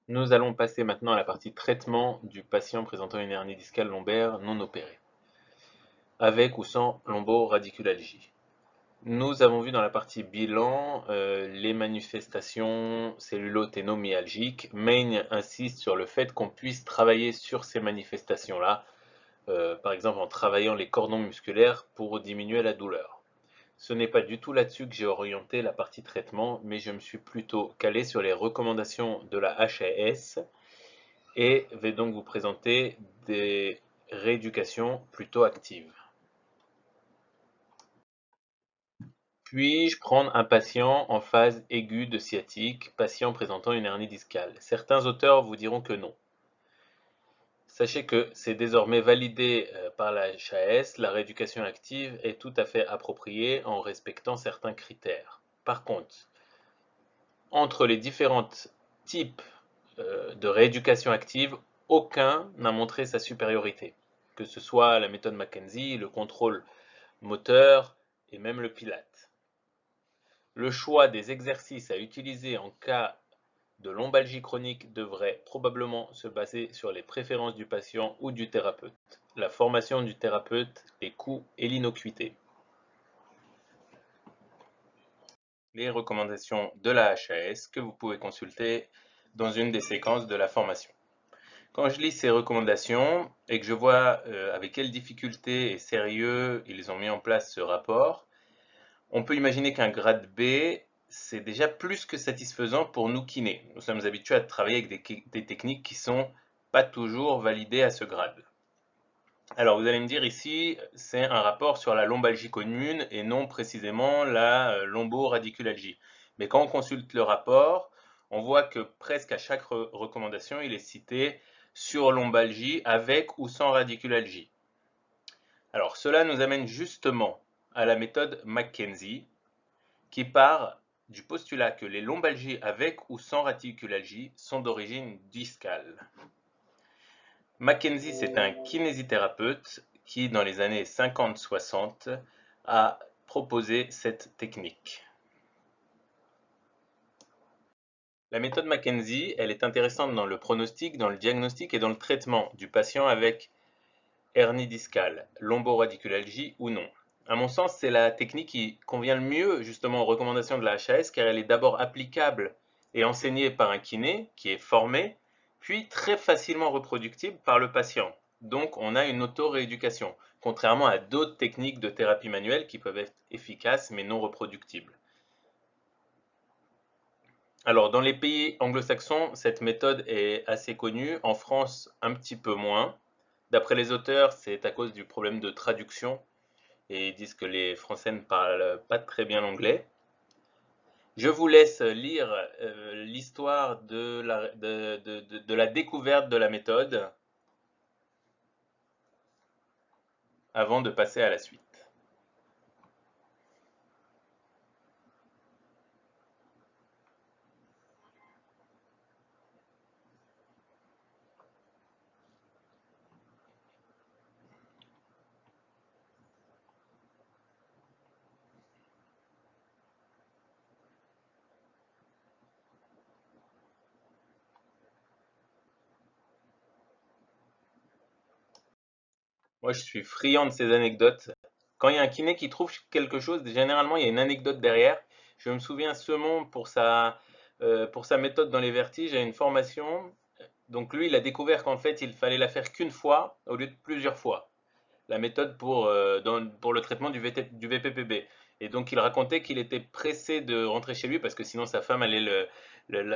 Nous allons passer maintenant à la partie traitement du patient présentant une hernie discale lombaire non opérée, avec ou sans lomboradiculalgie. Nous avons vu dans la partie bilan les manifestations celluloténomyalgiques. Main insiste sur le fait qu'on puisse travailler sur ces manifestations-là, par exemple en travaillant les cordons musculaires pour diminuer la douleur. Ce n'est pas du tout là-dessus que j'ai orienté la partie traitement, mais je me suis plutôt calé sur les recommandations de la HAS et vais donc vous présenter des rééducations plutôt actives. Puis-je prendre un patient en phase aiguë de sciatique, patient présentant une hernie discale? Certains auteurs vous diront que non. Sachez que c'est désormais validé par la HAS, la rééducation active est tout à fait appropriée en respectant certains critères. Par contre, entre les différents types de rééducation active, aucun n'a montré sa supériorité, que ce soit la méthode Mackenzie, le contrôle moteur et même le Pilate. Le choix des exercices à utiliser en cas de lombalgie chronique devrait probablement se baser sur les préférences du patient ou du thérapeute, la formation du thérapeute, les coûts et l'innocuité. Les recommandations de la HAS que vous pouvez consulter dans une des séquences de la formation. Quand je lis ces recommandations et que je vois avec quelle difficulté et sérieux ils ont mis en place ce rapport, on peut imaginer qu'un grade B, c'est déjà plus que satisfaisant pour nous kinés. Nous sommes habitués à travailler avec des techniques qui sont pas toujours validées à ce grade. Alors vous allez me dire ici, c'est un rapport sur la lombalgie commune et non précisément la lomboradiculalgie. Mais quand on consulte le rapport, on voit que presque à chaque recommandation, il est cité sur lombalgie avec ou sans radiculalgie. Alors cela nous amène justement à la méthode Mackenzie, qui part du postulat que les lombalgies avec ou sans radiculalgie sont d'origine discale. Mackenzie, c'est un kinésithérapeute qui, dans les années 50-60, a proposé cette technique. La méthode Mackenzie, elle est intéressante dans le pronostic, dans le diagnostic et dans le traitement du patient avec hernie discale, lomboradiculalgie ou non. À mon sens, c'est la technique qui convient le mieux justement aux recommandations de la HAS car elle est d'abord applicable et enseignée par un kiné qui est formé, puis très facilement reproductible par le patient. Donc on a une auto-rééducation, contrairement à d'autres techniques de thérapie manuelle qui peuvent être efficaces mais non reproductibles. Alors dans les pays anglo-saxons, cette méthode est assez connue, en France un petit peu moins. D'après les auteurs, c'est à cause du problème de traduction et ils disent que les Français ne parlent pas très bien l'anglais. Je vous laisse lire l'histoire de la découverte de la méthode avant de passer à la suite. Moi, je suis friand de ces anecdotes. Quand il y a un kiné qui trouve quelque chose, généralement, il y a une anecdote derrière. Je me souviens, Semon, pour sa méthode dans les vertiges, a une formation. Donc lui, il a découvert qu'en fait, il fallait la faire qu'une fois au lieu de plusieurs fois. La méthode pour le traitement du VPPB. Et donc il racontait qu'il était pressé de rentrer chez lui parce que sinon sa femme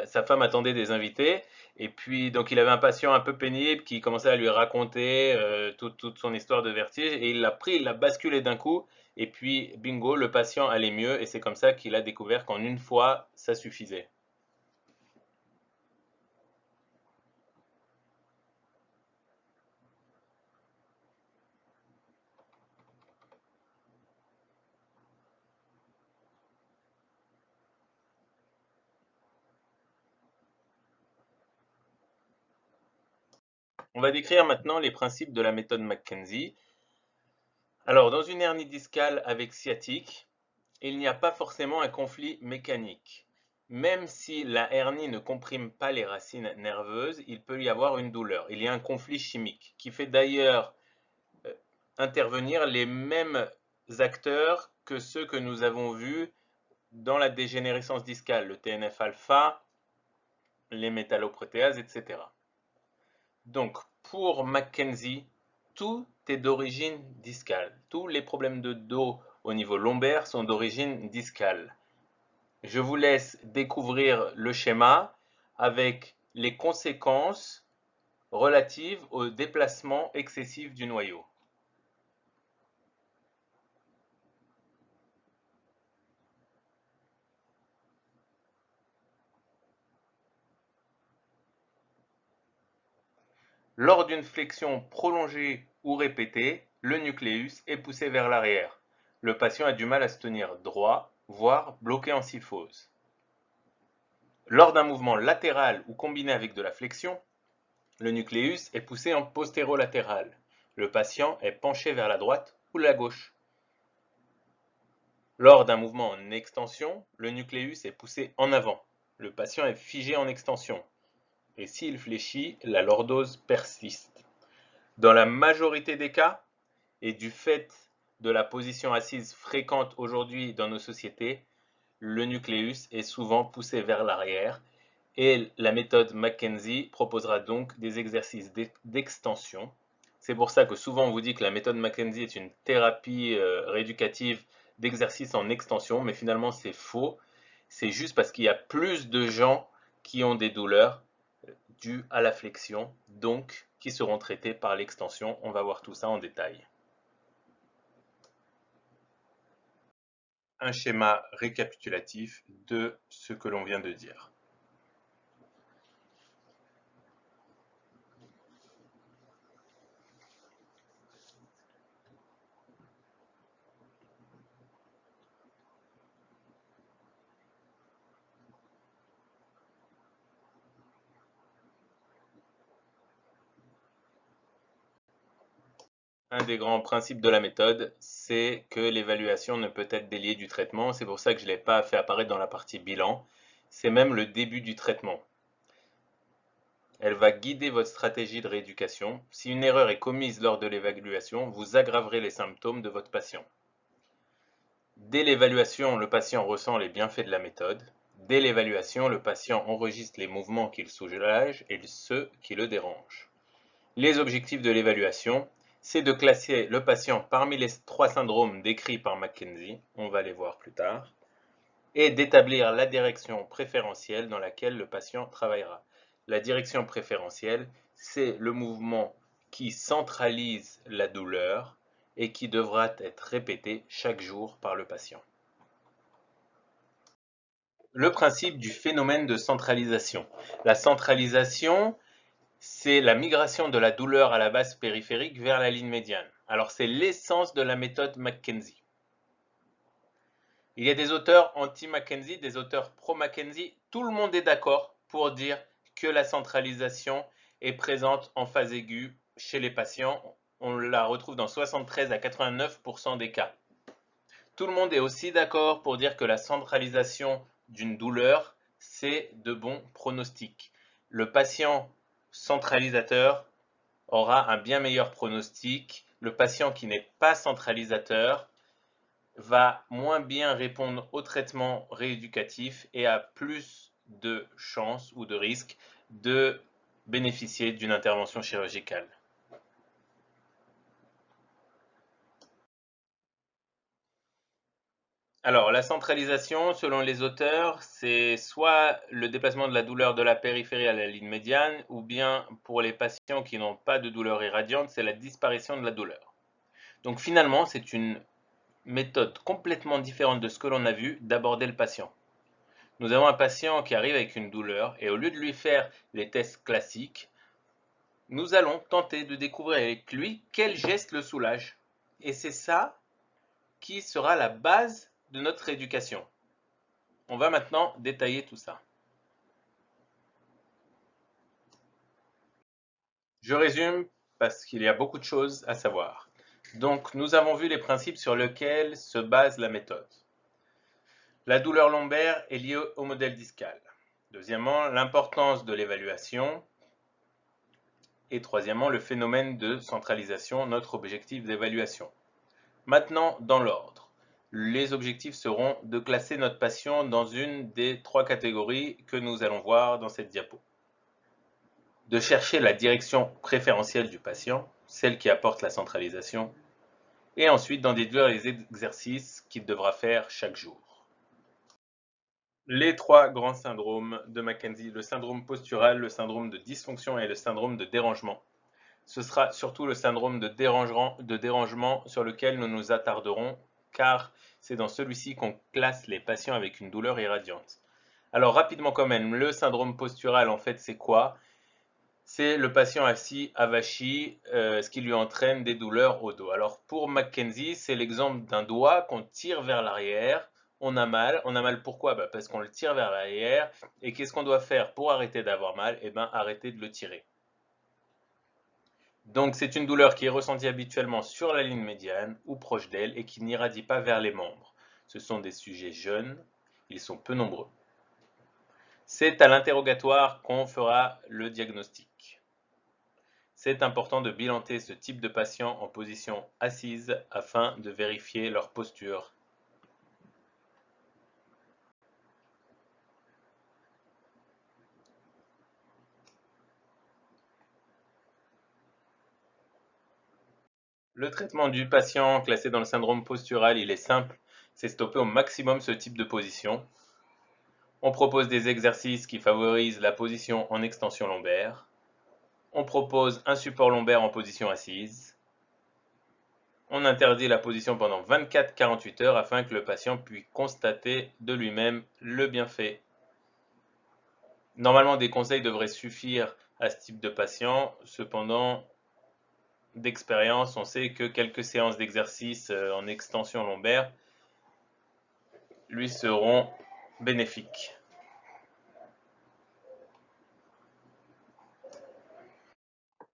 sa femme attendait des invités. Et puis donc il avait un patient un peu pénible qui commençait à lui raconter toute son histoire de vertige et il l'a pris, il l'a basculé d'un coup. Et puis bingo, le patient allait mieux et c'est comme ça qu'il a découvert qu'en une fois ça suffisait. On va décrire maintenant les principes de la méthode Mackenzie. Alors, dans une hernie discale avec sciatique, il n'y a pas forcément un conflit mécanique. Même si la hernie ne comprime pas les racines nerveuses, il peut y avoir une douleur. Il y a un conflit chimique qui fait d'ailleurs intervenir les mêmes acteurs que ceux que nous avons vus dans la dégénérescence discale, le TNF-alpha, les métalloprotéases, etc. Donc, pour Mackenzie, tout est d'origine discale. Tous les problèmes de dos au niveau lombaire sont d'origine discale. Je vous laisse découvrir le schéma avec les conséquences relatives au déplacement excessif du noyau. Lors d'une flexion prolongée ou répétée, le nucléus est poussé vers l'arrière. Le patient a du mal à se tenir droit, voire bloqué en syphose. Lors d'un mouvement latéral ou combiné avec de la flexion, le nucléus est poussé en postérolatéral. Le patient est penché vers la droite ou la gauche. Lors d'un mouvement en extension, le nucléus est poussé en avant. Le patient est figé en extension. Et s'il fléchit, la lordose persiste. Dans la majorité des cas, et du fait de la position assise fréquente aujourd'hui dans nos sociétés, le nucléus est souvent poussé vers l'arrière et la méthode Mackenzie proposera donc des exercices d'extension. C'est pour ça que souvent on vous dit que la méthode Mackenzie est une thérapie rééducative d'exercice en extension, mais finalement c'est faux. C'est juste parce qu'il y a plus de gens qui ont des douleurs dues à la flexion, donc qui seront traités par l'extension. On va voir tout ça en détail. Un schéma récapitulatif de ce que l'on vient de dire. Un des grands principes de la méthode, c'est que l'évaluation ne peut être déliée du traitement. C'est pour ça que je ne l'ai pas fait apparaître dans la partie bilan. C'est même le début du traitement. Elle va guider votre stratégie de rééducation. Si une erreur est commise lors de l'évaluation, vous aggraverez les symptômes de votre patient. Dès l'évaluation, le patient ressent les bienfaits de la méthode. Dès l'évaluation, le patient enregistre les mouvements qu'il soulage et ceux qui le dérangent. Les objectifs de l'évaluation, c'est de classer le patient parmi les 3 syndromes décrits par Mackenzie, on va les voir plus tard, et d'établir la direction préférentielle dans laquelle le patient travaillera. La direction préférentielle, c'est le mouvement qui centralise la douleur et qui devra être répété chaque jour par le patient. Le principe du phénomène de centralisation. La centralisation, c'est la migration de la douleur à la base périphérique vers la ligne médiane. Alors c'est l'essence de la méthode Mackenzie. Il y a des auteurs anti-Mackenzie, des auteurs pro-Mackenzie. Tout le monde est d'accord pour dire que la centralisation est présente en phase aiguë chez les patients. On la retrouve dans 73 à 89% des cas. Tout le monde est aussi d'accord pour dire que la centralisation d'une douleur, c'est de bons pronostics. Le patient centralisateur aura un bien meilleur pronostic. Le patient qui n'est pas centralisateur va moins bien répondre au traitement rééducatif et a plus de chances ou de risques de bénéficier d'une intervention chirurgicale. Alors, la centralisation, selon les auteurs, c'est soit le déplacement de la douleur de la périphérie à la ligne médiane, ou bien pour les patients qui n'ont pas de douleur irradiante, c'est la disparition de la douleur. Donc finalement, c'est une méthode complètement différente de ce que l'on a vu d'aborder le patient. Nous avons un patient qui arrive avec une douleur et au lieu de lui faire les tests classiques, nous allons tenter de découvrir avec lui quel geste le soulage. Et c'est ça qui sera la base de notre éducation. On va maintenant détailler tout ça. Je résume parce qu'il y a beaucoup de choses à savoir. Donc, nous avons vu les principes sur lesquels se base la méthode. La douleur lombaire est liée au modèle discal. Deuxièmement, l'importance de l'évaluation. Et troisièmement, le phénomène de centralisation, notre objectif d'évaluation. Maintenant, dans l'ordre. Les objectifs seront de classer notre patient dans une des trois catégories que nous allons voir dans cette diapo. De chercher la direction préférentielle du patient, celle qui apporte la centralisation, et ensuite d'en déduire les exercices qu'il devra faire chaque jour. Les trois grands syndromes de Mackenzie, le syndrome postural, le syndrome de dysfonction et le syndrome de dérangement. Ce sera surtout le syndrome de dérangement sur lequel nous nous attarderons, car c'est dans celui-ci qu'on classe les patients avec une douleur irradiante. Alors rapidement quand même, le syndrome postural en fait c'est quoi? C'est le patient assis avachi, ce qui lui entraîne des douleurs au dos. Alors pour Mackenzie, c'est l'exemple d'un doigt qu'on tire vers l'arrière. On a mal. On a mal pourquoi? Parce qu'on le tire vers l'arrière. Et qu'est-ce qu'on doit faire pour arrêter d'avoir mal? Eh bien, arrêter de le tirer. Donc c'est une douleur qui est ressentie habituellement sur la ligne médiane ou proche d'elle et qui n'irradie pas vers les membres. Ce sont des sujets jeunes. Ils sont peu nombreux. C'est à l'interrogatoire qu'on fera le diagnostic. C'est important de bilanter ce type de patient en position assise afin de vérifier leur posture. Le traitement du patient classé dans le syndrome postural, il est simple, c'est stopper au maximum ce type de position. On propose des exercices qui favorisent la position en extension lombaire. On propose un support lombaire en position assise. On interdit la position pendant 24-48 heures afin que le patient puisse constater de lui-même le bienfait. Normalement, des conseils devraient suffire à ce type de patient. Cependant, d'expérience, on sait que quelques séances d'exercice en extension lombaire lui seront bénéfiques.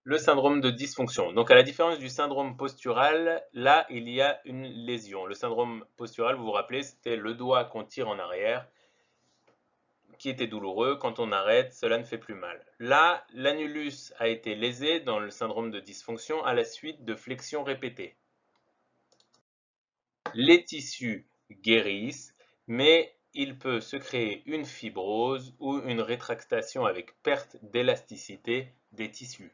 Le syndrome de dysfonction. Donc à la différence du syndrome postural, là il y a une lésion. Le syndrome postural, vous vous rappelez, c'était le doigt qu'on tire en arrière qui était douloureux. Quand on arrête, cela ne fait plus mal. Là, l'annulus a été lésé dans le syndrome de dysfonction à la suite de flexions répétées. Les tissus guérissent, mais il peut se créer une fibrose ou une rétractation avec perte d'élasticité des tissus.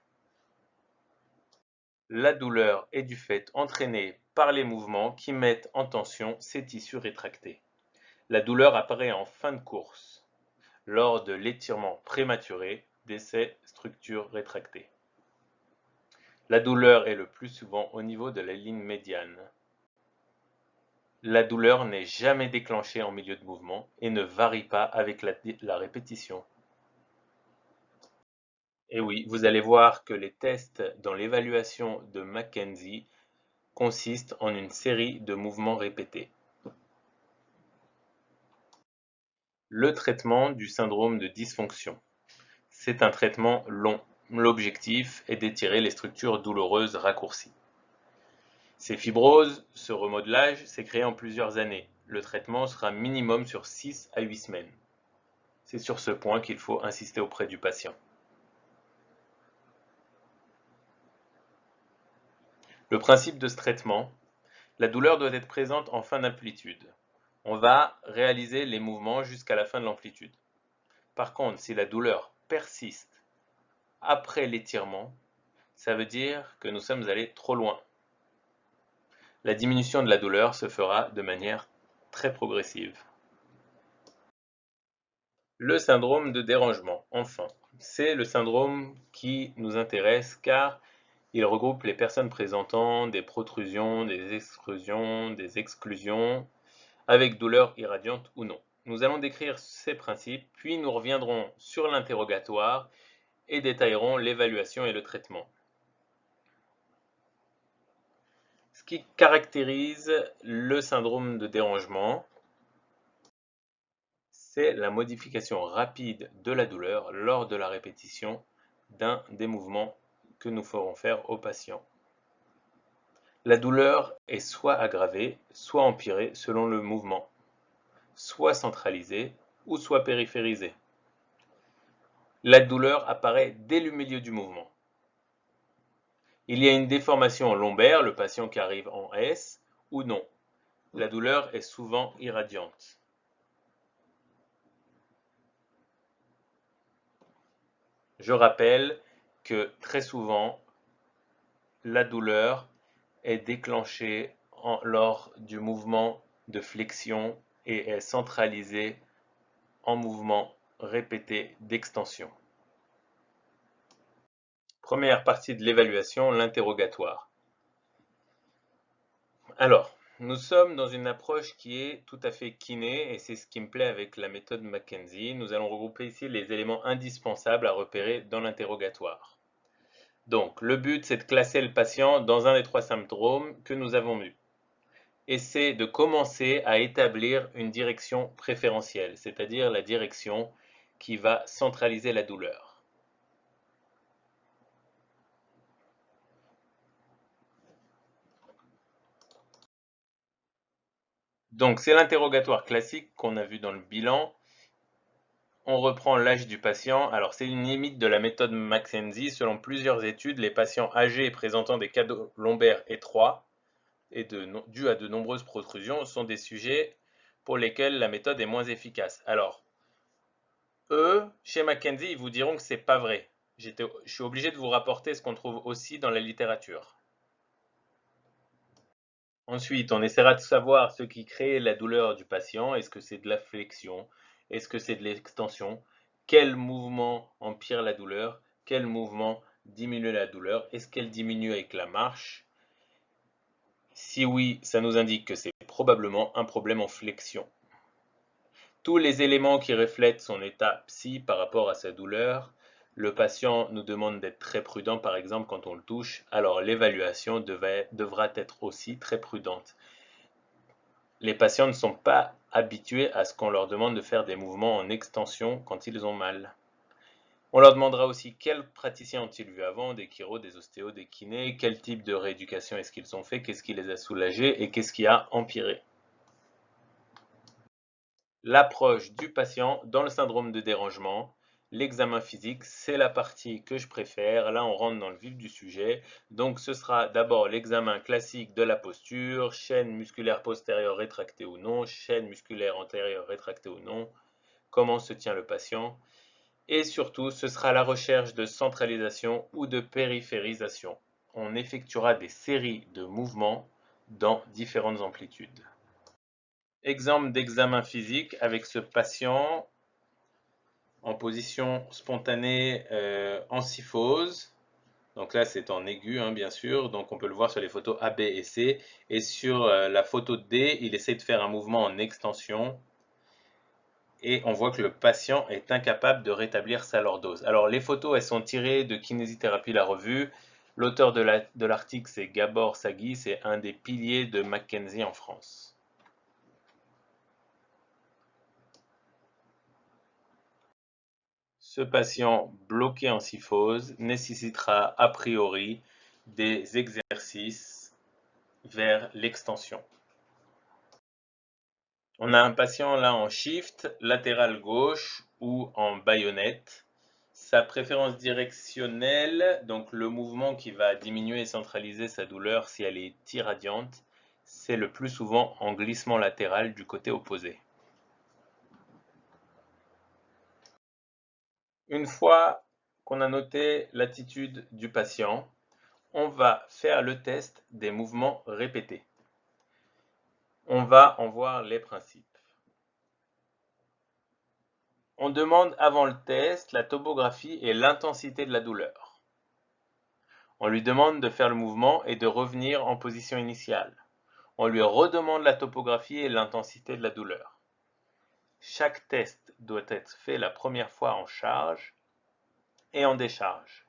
La douleur est du fait entraînée par les mouvements qui mettent en tension ces tissus rétractés. La douleur apparaît en fin de course, lors de l'étirement prématuré de ces structures rétractées. La douleur est le plus souvent au niveau de la ligne médiane. La douleur n'est jamais déclenchée en milieu de mouvement et ne varie pas avec la répétition. Et oui, vous allez voir que les tests dans l'évaluation de Mackenzie consistent en une série de mouvements répétés. Le traitement du syndrome de dysfonction. C'est un traitement long. L'objectif est d'étirer les structures douloureuses raccourcies. Ces fibroses, ce remodelage s'est créé en plusieurs années. Le traitement sera minimum sur 6 à 8 semaines. C'est sur ce point qu'il faut insister auprès du patient. Le principe de ce traitement, la douleur doit être présente en fin d'amplitude. On va réaliser les mouvements jusqu'à la fin de l'amplitude. Par contre, si la douleur persiste après l'étirement, ça veut dire que nous sommes allés trop loin. La diminution de la douleur se fera de manière très progressive. Le syndrome de dérangement, enfin, c'est le syndrome qui nous intéresse car il regroupe les personnes présentant des protrusions, des extrusions, des exclusions, avec douleur irradiante ou non. Nous allons décrire ces principes, puis nous reviendrons sur l'interrogatoire et détaillerons l'évaluation et le traitement. Ce qui caractérise le syndrome de dérangement, c'est la modification rapide de la douleur lors de la répétition d'un des mouvements que nous ferons faire au patient. La douleur est soit aggravée, soit empirée selon le mouvement. soit centralisée ou soit périphérisée. La douleur apparaît dès le milieu du mouvement. Il y a une déformation lombaire, le patient qui arrive en S, ou non. La douleur est souvent irradiante. Je rappelle que très souvent, la douleur est déclenchée lors du mouvement de flexion et est centralisée en mouvement répété d'extension. Première partie de l'évaluation, l'interrogatoire. Alors, nous sommes dans une approche qui est tout à fait kiné et c'est ce qui me plaît avec la méthode Mackenzie. Nous allons regrouper ici les éléments indispensables à repérer dans l'interrogatoire. Donc, le but, c'est de classer le patient dans un des trois syndromes que nous avons vus. Et c'est de commencer à établir une direction préférentielle, c'est-à-dire la direction qui va centraliser la douleur. Donc, c'est l'interrogatoire classique qu'on a vu dans le bilan. On reprend l'âge du patient. Alors, c'est une limite de la méthode Mackenzie. Selon plusieurs études, les patients âgés et présentant des cadeaux lombaires étroits et dus à de nombreuses protrusions sont des sujets pour lesquels la méthode est moins efficace. Alors, eux, chez Mackenzie, ils vous diront que c'est pas vrai. Je suis obligé de vous rapporter ce qu'on trouve aussi dans la littérature. Ensuite, on essaiera de savoir ce qui crée la douleur du patient. Est-ce que c'est de la flexion? Est-ce que c'est de l'extension? Quel mouvement empire la douleur? Quel mouvement diminue la douleur? Est-ce qu'elle diminue avec la marche? Si oui, ça nous indique que c'est probablement un problème en flexion. Tous les éléments qui reflètent son état psy par rapport à sa douleur. Le patient nous demande d'être très prudent, par exemple, quand on le touche, alors l'évaluation devra être aussi très prudente. Les patients ne sont pas habitués à ce qu'on leur demande de faire des mouvements en extension quand ils ont mal. On leur demandera aussi quels praticiens ont-ils vu avant, des chiro, des ostéos, des kinés, quel type de rééducation est-ce qu'ils ont fait, qu'est-ce qui les a soulagés et qu'est-ce qui a empiré. L'approche du patient dans le syndrome de dérangement. L'examen physique, c'est la partie que je préfère. Là, on rentre dans le vif du sujet. Donc, ce sera d'abord l'examen classique de la posture, chaîne musculaire postérieure rétractée ou non, chaîne musculaire antérieure rétractée ou non, comment se tient le patient. Et surtout, ce sera la recherche de centralisation ou de périphérisation. On effectuera des séries de mouvements dans différentes amplitudes. Exemple d'examen physique avec ce patient en position spontanée en syphose. Donc là, c'est en aigu, hein, bien sûr. Donc on peut le voir sur les photos A, B et C. Et sur la photo D, il essaie de faire un mouvement en extension. Et on voit que le patient est incapable de rétablir sa lordose. Alors les photos, elles sont tirées de Kinésithérapie la revue. L'auteur de l'article, c'est Gabor Szagyi. C'est un des piliers de Mackenzie en France. Ce patient bloqué en syphose nécessitera a priori des exercices vers l'extension. On a un patient là en shift, latéral gauche ou en baïonnette. Sa préférence directionnelle, donc le mouvement qui va diminuer et centraliser sa douleur si elle est irradiante, c'est le plus souvent en glissement latéral du côté opposé. Une fois qu'on a noté l'attitude du patient, on va faire le test des mouvements répétés. On va en voir les principes. On demande avant le test la topographie et l'intensité de la douleur. On lui demande de faire le mouvement et de revenir en position initiale. On lui redemande la topographie et l'intensité de la douleur. Chaque test doit être fait la première fois en charge et en décharge.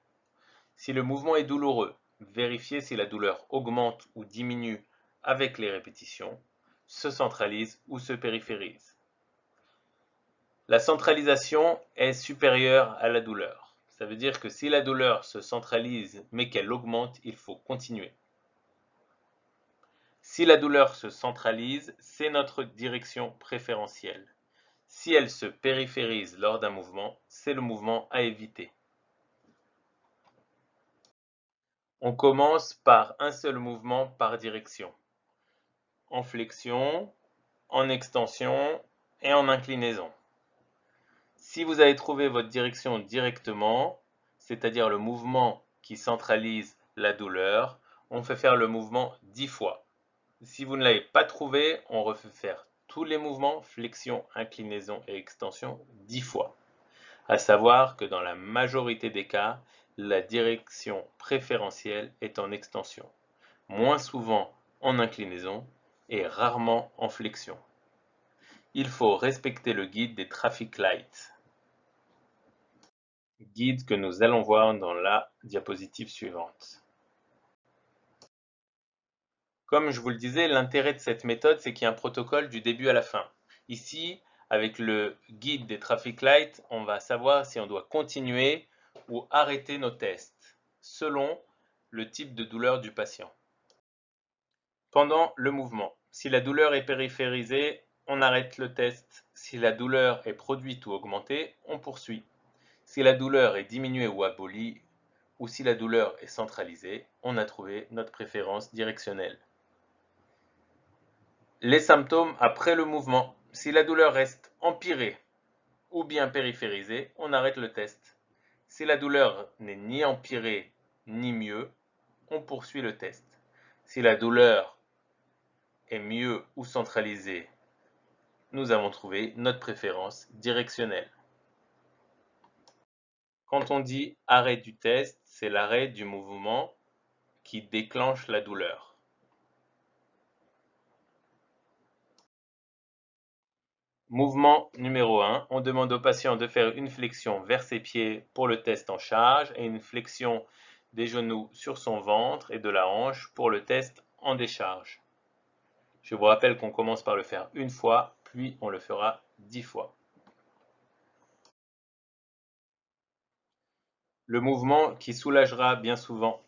Si le mouvement est douloureux, vérifiez si la douleur augmente ou diminue avec les répétitions, se centralise ou se périphérise. La centralisation est supérieure à la douleur. Ça veut dire que si la douleur se centralise mais qu'elle augmente, il faut continuer. Si la douleur se centralise, c'est notre direction préférentielle. Si elle se périphérise lors d'un mouvement, c'est le mouvement à éviter. On commence par un seul mouvement par direction, en flexion, en extension et en inclinaison. Si vous avez trouvé votre direction directement, c'est-à-dire le mouvement qui centralise la douleur, on fait faire le mouvement 10 fois. Si vous ne l'avez pas trouvé, on refait faire tous les mouvements, flexion, inclinaison et extension 10 fois. À savoir que dans la majorité des cas, la direction préférentielle est en extension, moins souvent en inclinaison et rarement en flexion. Il faut respecter le guide des traffic lights, guide que nous allons voir dans la diapositive suivante. Comme je vous le disais, l'intérêt de cette méthode, c'est qu'il y a un protocole du début à la fin. Ici, avec le guide des traffic lights, on va savoir si on doit continuer ou arrêter nos tests, selon le type de douleur du patient. Pendant le mouvement, si la douleur est périphérisée, on arrête le test. Si la douleur est produite ou augmentée, on poursuit. Si la douleur est diminuée ou abolie, ou si la douleur est centralisée, on a trouvé notre préférence directionnelle. Les symptômes après le mouvement. Si la douleur reste empirée ou bien périphérisée, on arrête le test. Si la douleur n'est ni empirée ni mieux, on poursuit le test. Si la douleur est mieux ou centralisée, nous avons trouvé notre préférence directionnelle. Quand on dit arrêt du test, c'est l'arrêt du mouvement qui déclenche la douleur. Mouvement numéro 1, on demande au patient de faire une flexion vers ses pieds pour le test en charge et une flexion des genoux sur son ventre et de la hanche pour le test en décharge. Je vous rappelle qu'on commence par le faire une fois, puis on le fera 10 fois. Le mouvement qui soulagera bien souvent.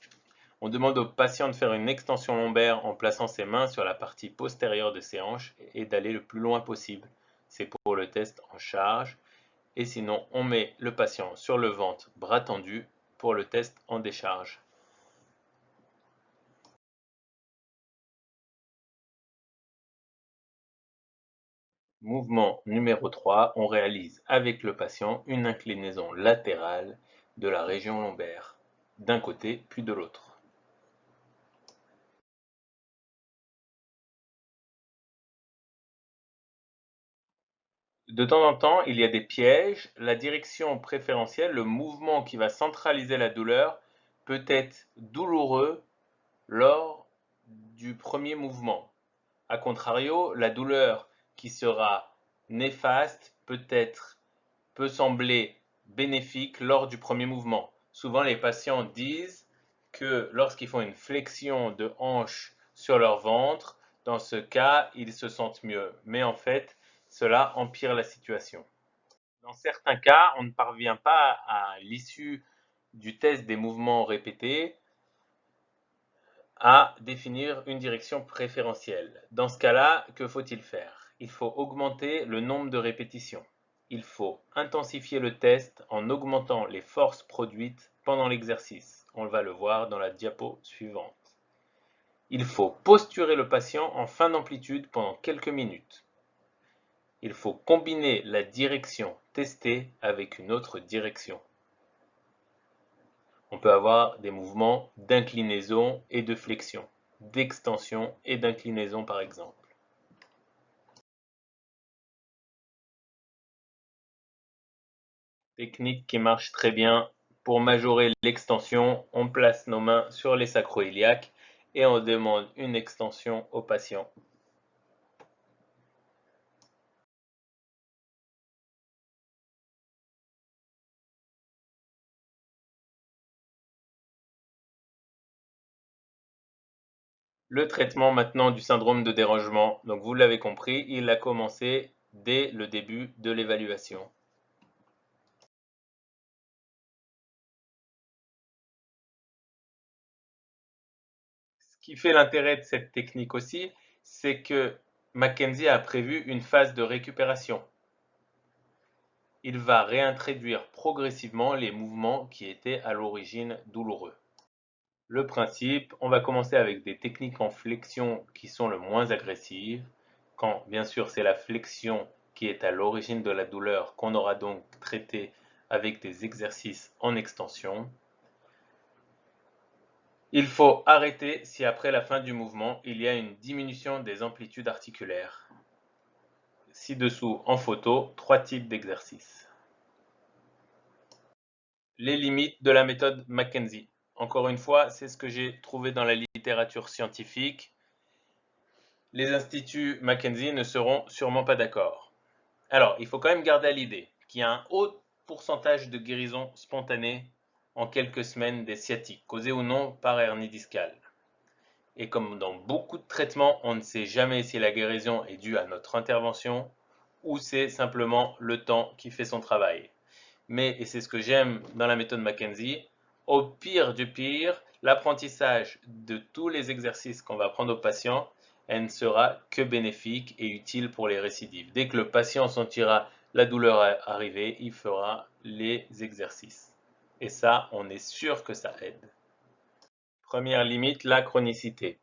On demande au patient de faire une extension lombaire en plaçant ses mains sur la partie postérieure de ses hanches et d'aller le plus loin possible. C'est pour le test en charge. Et sinon, on met le patient sur le ventre, bras tendus, pour le test en décharge. Mouvement numéro 3, on réalise avec le patient une inclinaison latérale de la région lombaire, d'un côté puis de l'autre. De temps en temps, il y a des pièges. La direction préférentielle, le mouvement qui va centraliser la douleur, peut être douloureux lors du premier mouvement. A contrario, la douleur qui sera néfaste peut sembler bénéfique lors du premier mouvement. Souvent, les patients disent que lorsqu'ils font une flexion de hanche sur leur ventre, dans ce cas, ils se sentent mieux. Mais en fait, cela empire la situation. Dans certains cas, on ne parvient pas à l'issue du test des mouvements répétés à définir une direction préférentielle. Dans ce cas-là, que faut-il faire? Il faut augmenter le nombre de répétitions. Il faut intensifier le test en augmentant les forces produites pendant l'exercice. On va le voir dans la diapo suivante. Il faut posturer le patient en fin d'amplitude pendant quelques minutes. Il faut combiner la direction testée avec une autre direction. On peut avoir des mouvements d'inclinaison et de flexion, d'extension et d'inclinaison par exemple. Technique qui marche très bien. Pour majorer l'extension, on place nos mains sur les sacro-iliaques et on demande une extension au patient. Le traitement maintenant du syndrome de dérangement, donc vous l'avez compris, il a commencé dès le début de l'évaluation. qui fait l'intérêt de cette technique aussi, c'est que Mackenzie a prévu une phase de récupération. Il va réintroduire progressivement les mouvements qui étaient à l'origine douloureux. Le principe, on va commencer avec des techniques en flexion qui sont le moins agressives, quand bien sûr c'est la flexion qui est à l'origine de la douleur qu'on aura donc traité avec des exercices en extension. Il faut arrêter si après la fin du mouvement il y a une diminution des amplitudes articulaires. Ci-dessous en photo, 3 types d'exercices. Les limites de la méthode Mackenzie. Encore une fois, c'est ce que j'ai trouvé dans la littérature scientifique. Les instituts Mackenzie ne seront sûrement pas d'accord. Alors, il faut quand même garder à l'idée qu'il y a un haut pourcentage de guérison spontanée en quelques semaines des sciatiques, causées ou non par hernie discale. Et comme dans beaucoup de traitements, on ne sait jamais si la guérison est due à notre intervention ou c'est simplement le temps qui fait son travail. Mais, et c'est ce que j'aime dans la méthode Mackenzie, au pire du pire, l'apprentissage de tous les exercices qu'on va apprendre aux patients, elle ne sera que bénéfique et utile pour les récidives. Dès que le patient sentira la douleur arriver, il fera les exercices. Et ça, on est sûr que ça aide. Première limite, la chronicité.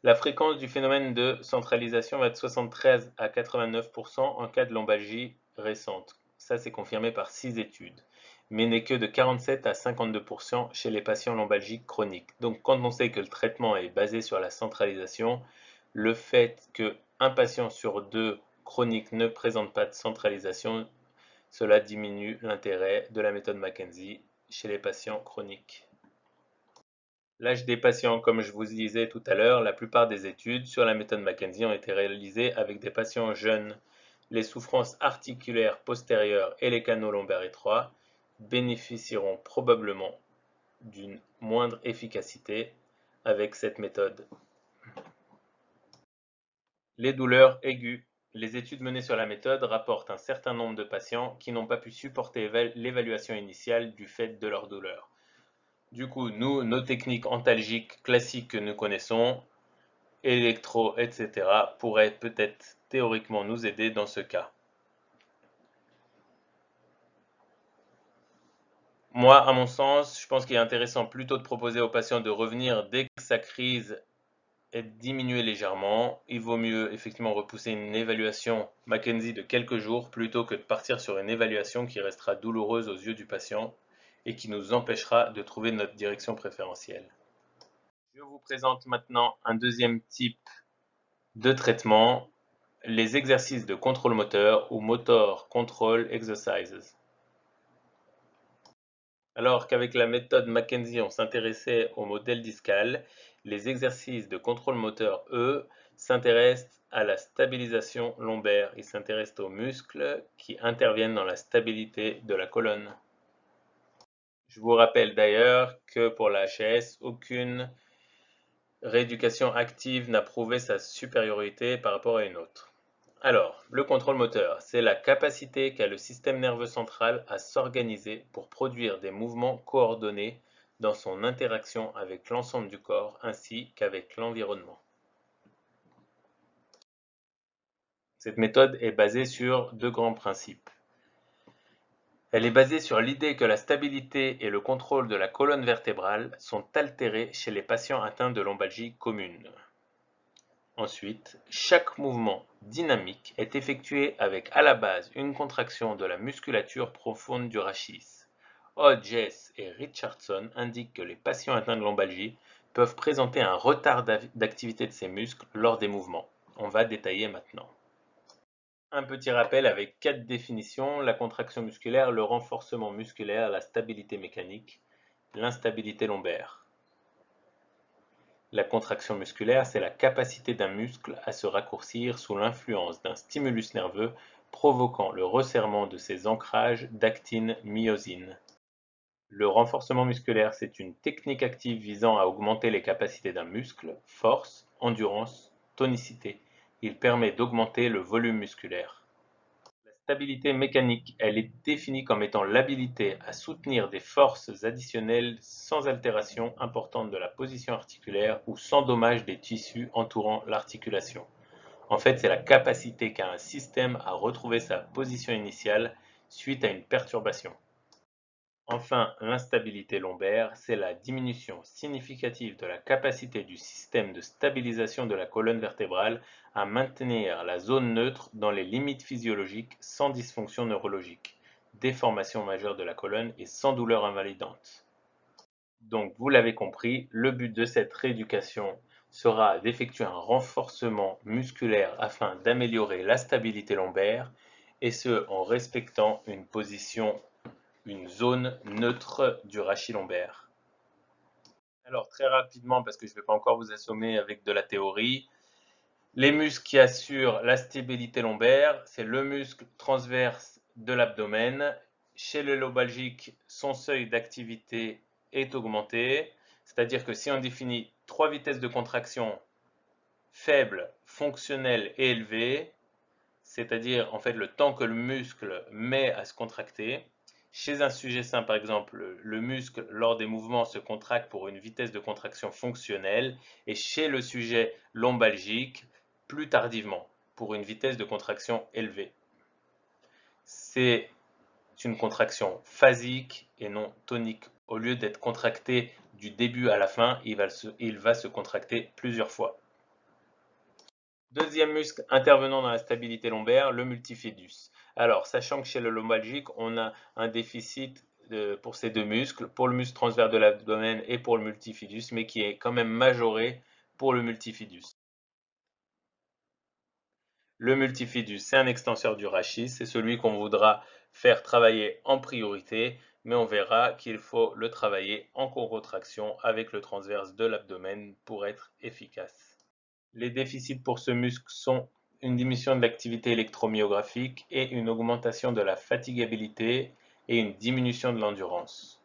La fréquence du phénomène de centralisation va de 73 à 89% en cas de lombalgie récente. Ça, c'est confirmé par 6 études, mais n'est que de 47 à 52% chez les patients lombalgiques chroniques. Donc, quand on sait que le traitement est basé sur la centralisation, le fait qu'un patient sur deux chronique ne présente pas de centralisation, cela diminue l'intérêt de la méthode Mackenzie chez les patients chroniques. L'âge des patients, comme je vous disais tout à l'heure, la plupart des études sur la méthode Mackenzie ont été réalisées avec des patients jeunes. Les souffrances articulaires postérieures et les canaux lombaires étroits bénéficieront probablement d'une moindre efficacité avec cette méthode. Les douleurs aiguës. Les études menées sur la méthode rapportent un certain nombre de patients qui n'ont pas pu supporter l'évaluation initiale du fait de leur douleur. Du coup, nous, nos techniques antalgiques classiques que nous connaissons, électro, etc., pourraient peut-être théoriquement nous aider dans ce cas. Moi, à mon sens, je pense qu'il est intéressant plutôt de proposer aux patients de revenir dès que sa crise est diminuée légèrement. Il vaut mieux effectivement repousser une évaluation Mackenzie de quelques jours plutôt que de partir sur une évaluation qui restera douloureuse aux yeux du patient et qui nous empêchera de trouver notre direction préférentielle. Je vous présente maintenant un deuxième type de traitement, les exercices de contrôle moteur ou motor control exercises. Alors qu'avec la méthode Mackenzie, on s'intéressait au modèle discal, les exercices de contrôle moteur, eux, s'intéressent à la stabilisation lombaire. Ils s'intéressent aux muscles qui interviennent dans la stabilité de la colonne. Je vous rappelle d'ailleurs que pour la HS, aucune rééducation active n'a prouvé sa supériorité par rapport à une autre. Alors, le contrôle moteur, c'est la capacité qu'a le système nerveux central à s'organiser pour produire des mouvements coordonnés dans son interaction avec l'ensemble du corps ainsi qu'avec l'environnement. Cette méthode est basée sur deux grands principes. Elle est basée sur l'idée que la stabilité et le contrôle de la colonne vertébrale sont altérés chez les patients atteints de lombalgie commune. Ensuite, chaque mouvement dynamique est effectué avec à la base une contraction de la musculature profonde du rachis. Hodges et Richardson indiquent que les patients atteints de lombalgie peuvent présenter un retard d'activité de ces muscles lors des mouvements. On va détailler maintenant. Un petit rappel avec 4 définitions, la contraction musculaire, le renforcement musculaire, la stabilité mécanique, l'instabilité lombaire. La contraction musculaire, c'est la capacité d'un muscle à se raccourcir sous l'influence d'un stimulus nerveux provoquant le resserrement de ses ancrages d'actine-myosine. Le renforcement musculaire, c'est une technique active visant à augmenter les capacités d'un muscle, force, endurance, tonicité. Il permet d'augmenter le volume musculaire. La stabilité mécanique, elle est définie comme étant l'habilité à soutenir des forces additionnelles sans altération importante de la position articulaire ou sans dommage des tissus entourant l'articulation. En fait, c'est la capacité qu'a un système à retrouver sa position initiale suite à une perturbation. Enfin, l'instabilité lombaire, c'est la diminution significative de la capacité du système de stabilisation de la colonne vertébrale à maintenir la zone neutre dans les limites physiologiques sans dysfonction neurologique, déformation majeure de la colonne et sans douleur invalidante. Donc, vous l'avez compris, le but de cette rééducation sera d'effectuer un renforcement musculaire afin d'améliorer la stabilité lombaire, et ce en respectant une zone neutre du rachis lombaire. Alors très rapidement, parce que je ne vais pas encore vous assommer avec de la théorie, les muscles qui assurent la stabilité lombaire, c'est le muscle transverse de l'abdomen. Chez le lobalgique, son seuil d'activité est augmenté, c'est-à-dire que si on définit 3 vitesses de contraction faibles, fonctionnelles et élevées, c'est-à-dire en fait le temps que le muscle met à se contracter. Chez un sujet sain, par exemple, le muscle lors des mouvements se contracte pour une vitesse de contraction fonctionnelle, et chez le sujet lombalgique, plus tardivement, pour une vitesse de contraction élevée. C'est une contraction phasique et non tonique. Au lieu d'être contracté du début à la fin, il va se contracter plusieurs fois. Deuxième muscle intervenant dans la stabilité lombaire, le multifidus. Alors, sachant que chez le lombalgique, on a un déficit pour ces deux muscles, pour le muscle transverse de l'abdomen et pour le multifidus, mais qui est quand même majoré pour le multifidus. Le multifidus, c'est un extenseur du rachis, c'est celui qu'on voudra faire travailler en priorité, mais on verra qu'il faut le travailler en contraction avec le transverse de l'abdomen pour être efficace. Les déficits pour ce muscle sont une diminution de l'activité électromyographique et une augmentation de la fatigabilité et une diminution de l'endurance.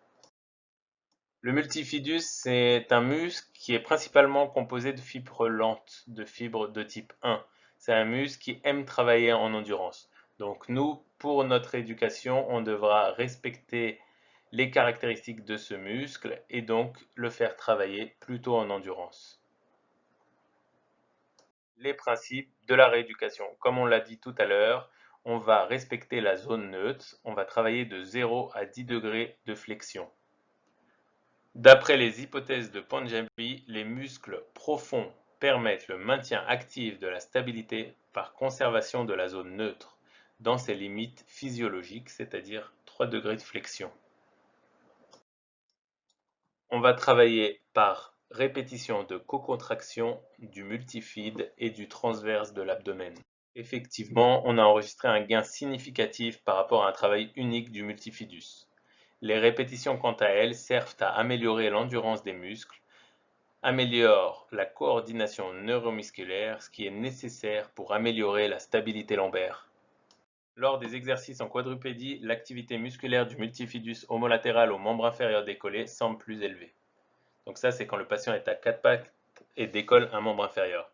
Le multifidus, c'est un muscle qui est principalement composé de fibres lentes, de fibres de type 1. C'est un muscle qui aime travailler en endurance. Donc nous, pour notre éducation, on devra respecter les caractéristiques de ce muscle et donc le faire travailler plutôt en endurance. Les principes de la rééducation. Comme on l'a dit tout à l'heure, on va respecter la zone neutre, on va travailler de 0 à 10 degrés de flexion. D'après les hypothèses de Panjabi, les muscles profonds permettent le maintien actif de la stabilité par conservation de la zone neutre dans ses limites physiologiques, c'est-à-dire 3 degrés de flexion. On va travailler par répétition de co-contraction du multifide et du transverse de l'abdomen. Effectivement, on a enregistré un gain significatif par rapport à un travail unique du multifidus. Les répétitions, quant à elles, servent à améliorer l'endurance des muscles, améliorent la coordination neuromusculaire, ce qui est nécessaire pour améliorer la stabilité lombaire. Lors des exercices en quadrupédie, l'activité musculaire du multifidus homolatéral au membre inférieur décollé semble plus élevée. Donc ça, c'est quand le patient est à 4 pattes et décolle un membre inférieur.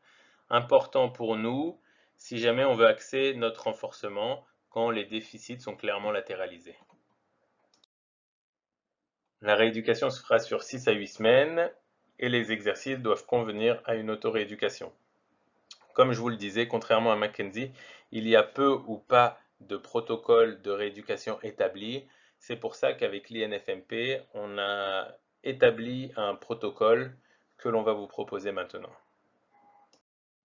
Important pour nous, si jamais on veut axer notre renforcement quand les déficits sont clairement latéralisés. La rééducation se fera sur 6 à 8 semaines et les exercices doivent convenir à une auto-rééducation. Comme je vous le disais, contrairement à Mackenzie, il y a peu ou pas de protocole de rééducation établi. C'est pour ça qu'avec l'INFMP, on a établi un protocole que l'on va vous proposer maintenant.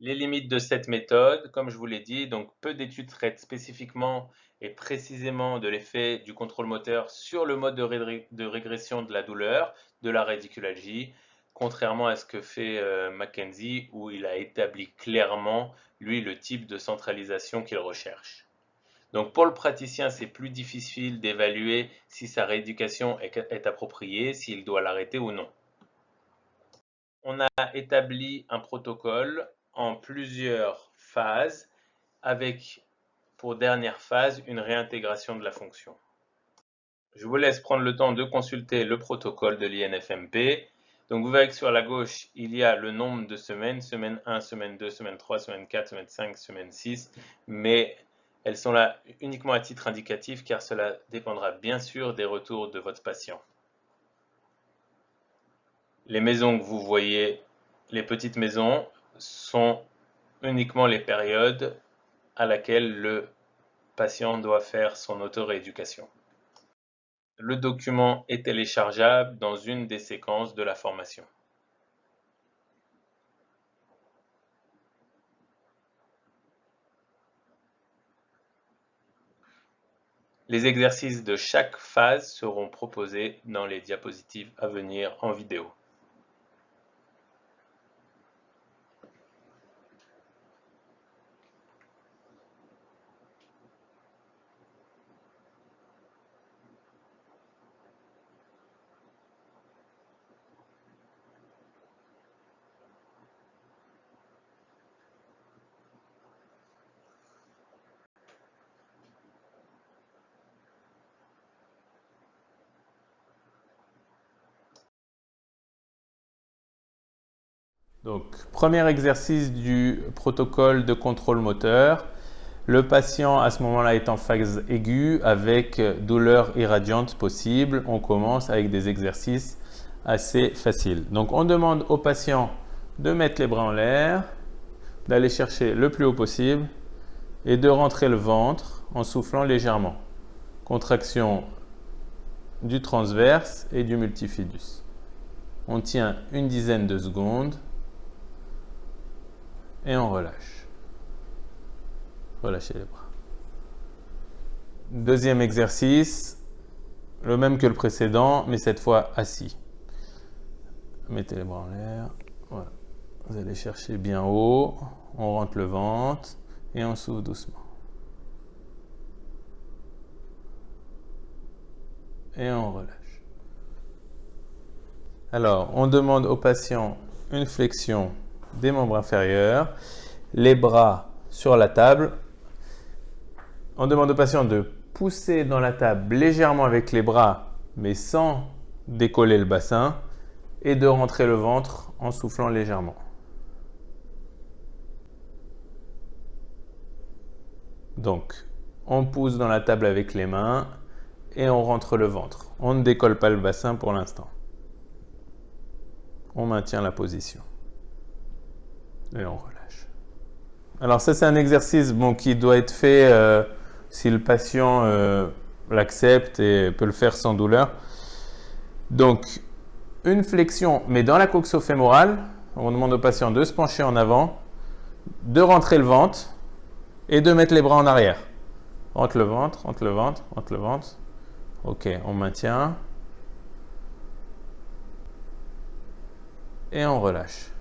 Les limites de cette méthode, comme je vous l'ai dit, donc peu d'études traitent spécifiquement et précisément de l'effet du contrôle moteur sur le mode de régression de la douleur, de la radiculalgie, contrairement à ce que fait Mackenzie, où il a établi clairement, lui, le type de centralisation qu'il recherche. Donc pour le praticien, c'est plus difficile d'évaluer si sa rééducation est appropriée, s'il doit l'arrêter ou non. On a établi un protocole en plusieurs phases avec pour dernière phase une réintégration de la fonction. Je vous laisse prendre le temps de consulter le protocole de l'INFMP. Donc vous verrez que sur la gauche, il y a le nombre de semaines, semaine 1, semaine 2, semaine 3, semaine 4, semaine 5, semaine 6, mais Elles sont là uniquement à titre indicatif car cela dépendra bien sûr des retours de votre patient. Les maisons que vous voyez, les petites maisons, sont uniquement les périodes à laquelle le patient doit faire son auto-rééducation. Le document est téléchargeable dans une des séquences de la formation. Les exercices de chaque phase seront proposés dans les diapositives à venir en vidéo. Donc, premier exercice du protocole de contrôle moteur. Le patient, à ce moment-là, est en phase aiguë avec douleur irradiante possible. On commence avec des exercices assez faciles. Donc, on demande au patient de mettre les bras en l'air, d'aller chercher le plus haut possible et de rentrer le ventre en soufflant légèrement. Contraction du transverse et du multifidus. On tient une dizaine de secondes. Et on relâche. Relâchez les bras. Deuxième exercice, le même que le précédent, mais cette fois assis. Mettez les bras en l'air. Voilà. Vous allez chercher bien haut. On rentre le ventre et on souffle doucement. Et on relâche. Alors, on demande au patient une flexion des membres inférieurs, les bras sur la table. On demande au patient de pousser dans la table légèrement avec les bras, mais sans décoller le bassin, et de rentrer le ventre en soufflant légèrement. Donc, on pousse dans la table avec les mains et on rentre le ventre. On ne décolle pas le bassin pour l'instant. On maintient la position. Et on relâche. Alors ça, c'est un exercice qui doit être fait si le patient l'accepte et peut le faire sans douleur. Donc, une flexion, mais dans la coxo-fémorale. On demande au patient de se pencher en avant, de rentrer le ventre et de mettre les bras en arrière. Rentre le ventre, rentre le ventre, rentre le ventre. Ok, on maintient. Et on relâche.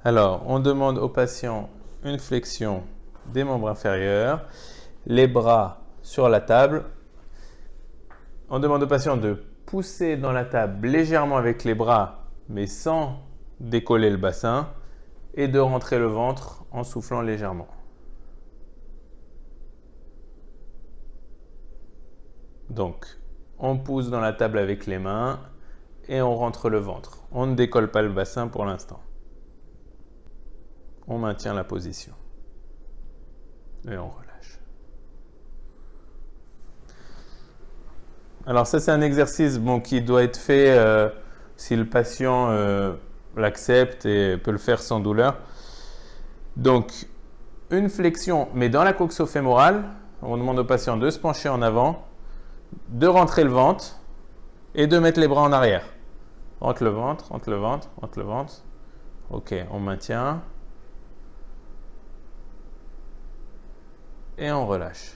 Alors, on demande au patient une flexion des membres inférieurs, les bras sur la table. On demande au patient de pousser dans la table légèrement avec les bras, mais sans décoller le bassin, et de rentrer le ventre en soufflant légèrement. Donc, on pousse dans la table avec les mains et on rentre le ventre. On ne décolle pas le bassin pour l'instant. On maintient la position. Et on relâche. Alors ça, c'est un exercice qui doit être fait si le patient l'accepte et peut le faire sans douleur. Donc, une flexion, mais dans la coxo-fémorale. On demande au patient de se pencher en avant, de rentrer le ventre et de mettre les bras en arrière. Rentre le ventre, rentre le ventre, rentre le ventre. Ok, on maintient. Et on relâche.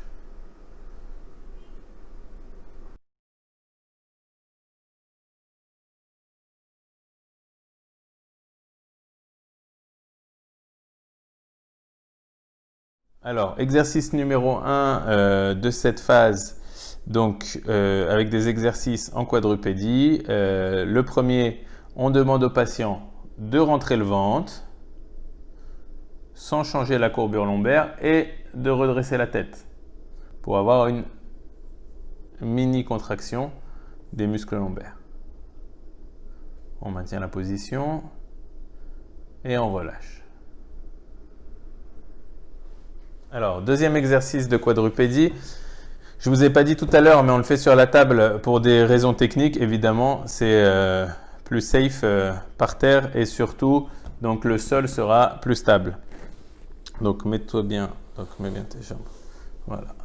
Alors, exercice numéro 1 de cette phase, donc avec des exercices en quadrupédie. Le premier, on demande au patient de rentrer le ventre sans changer la courbure lombaire et de redresser la tête pour avoir une mini contraction des muscles lombaires. On maintient la position et on relâche. Alors, deuxième exercice de quadrupédie. Je ne vous ai pas dit tout à l'heure, mais on le fait sur la table pour des raisons techniques. Évidemment, c'est plus safe par terre et surtout, donc le sol sera plus stable. Donc, mets-toi bien. Donc, mets bien tes jambes. Voilà.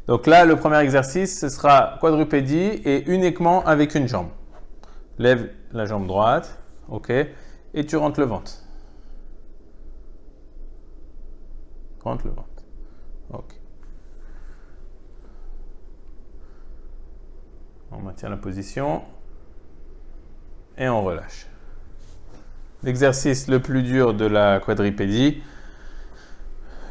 Donc là, le premier exercice, ce sera quadrupédie et uniquement avec une jambe. Lève la jambe droite, ok, et tu rentres le ventre. Rentre le ventre, ok. On maintient la position et on relâche. L'exercice le plus dur de la quadrupédie,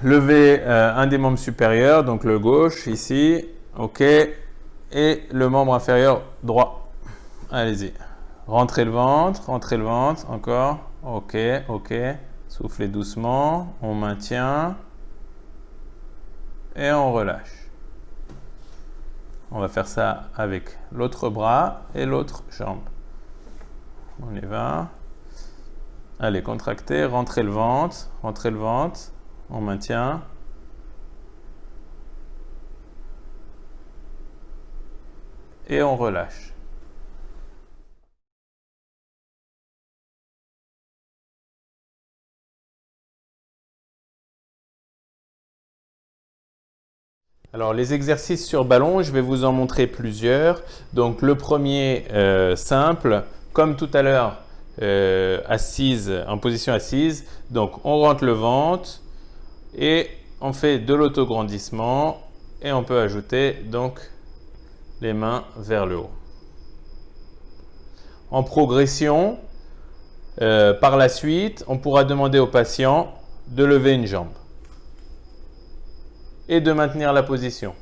lever un des membres supérieurs, donc le gauche ici, ok, et le membre inférieur droit. Allez-y. Rentrez le ventre, encore, ok, ok. Soufflez doucement, on maintient et on relâche. On va faire ça avec l'autre bras et l'autre jambe. On y va. Allez, contractez, rentrez le ventre, on maintient. Et on relâche. Alors les exercices sur ballon, je vais vous en montrer plusieurs. Donc le premier simple, comme tout à l'heure, assise, en position assise. Donc on rentre le ventre et on fait de l'autograndissement et on peut ajouter donc les mains vers le haut. En progression, par la suite, on pourra demander au patient de lever une jambe et de maintenir la position.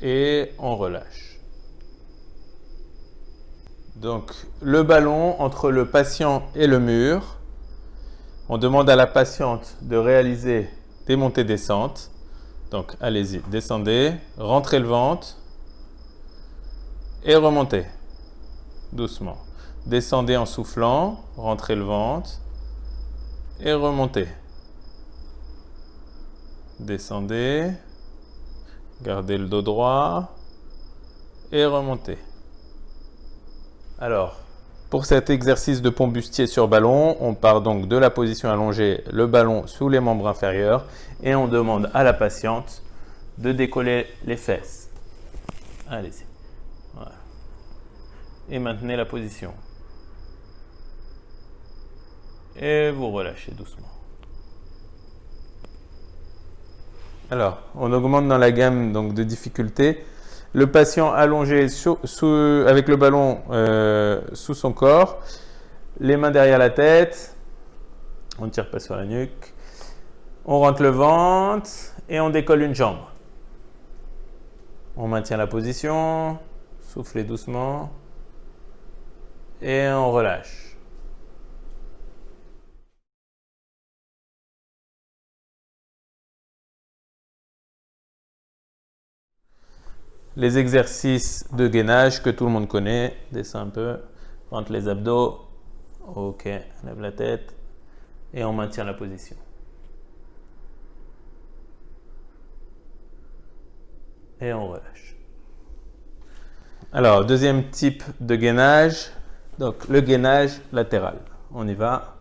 Et on relâche. Donc, le ballon entre le patient et le mur. On demande à la patiente de réaliser des montées-descentes. Donc, allez-y, descendez, rentrez le ventre et remontez doucement. Descendez en soufflant, rentrez le ventre et remontez. Descendez, gardez le dos droit et remontez. Alors, pour cet exercice de pont bustier sur ballon, on part donc de la position allongée, le ballon sous les membres inférieurs et on demande à la patiente de décoller les fesses. Allez-y. Voilà. Et maintenez la position. Et vous relâchez doucement. Alors, on augmente dans la gamme donc, de difficulté. Le patient allongé avec le ballon sous son corps, les mains derrière la tête, on ne tire pas sur la nuque, on rentre le ventre et on décolle une jambe. On maintient la position, soufflez doucement et on relâche. Les exercices de gainage que tout le monde connaît, descends un peu, rentre les abdos, ok, lève la tête et on maintient la position. Et on relâche. Alors, deuxième type de gainage, donc le gainage latéral. On y va.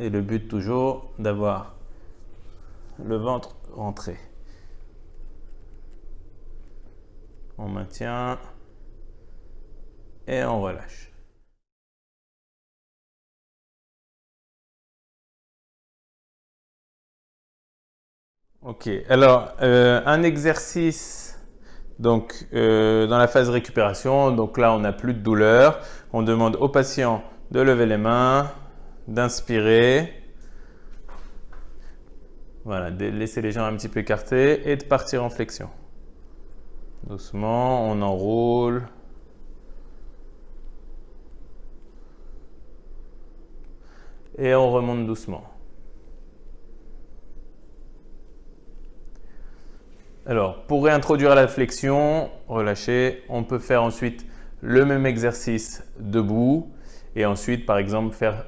Et le but toujours d'avoir le ventre rentré. On maintient et on relâche. Ok, alors un exercice donc, dans la phase récupération, donc là on n'a plus de douleur. On demande au patient de lever les mains, d'inspirer, voilà, de laisser les jambes un petit peu écartées et de partir en flexion. Doucement, on enroule. Et on remonte doucement. Alors, pour réintroduire la flexion, relâcher, on peut faire ensuite le même exercice debout et ensuite, par exemple, faire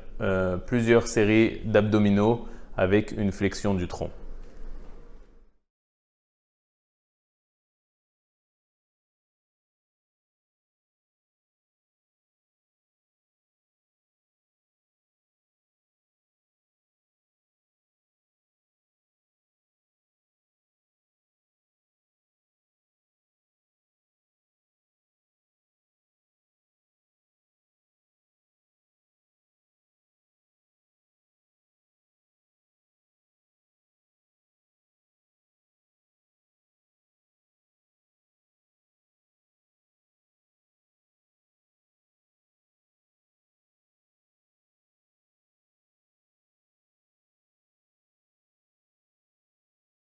plusieurs séries d'abdominaux avec une flexion du tronc.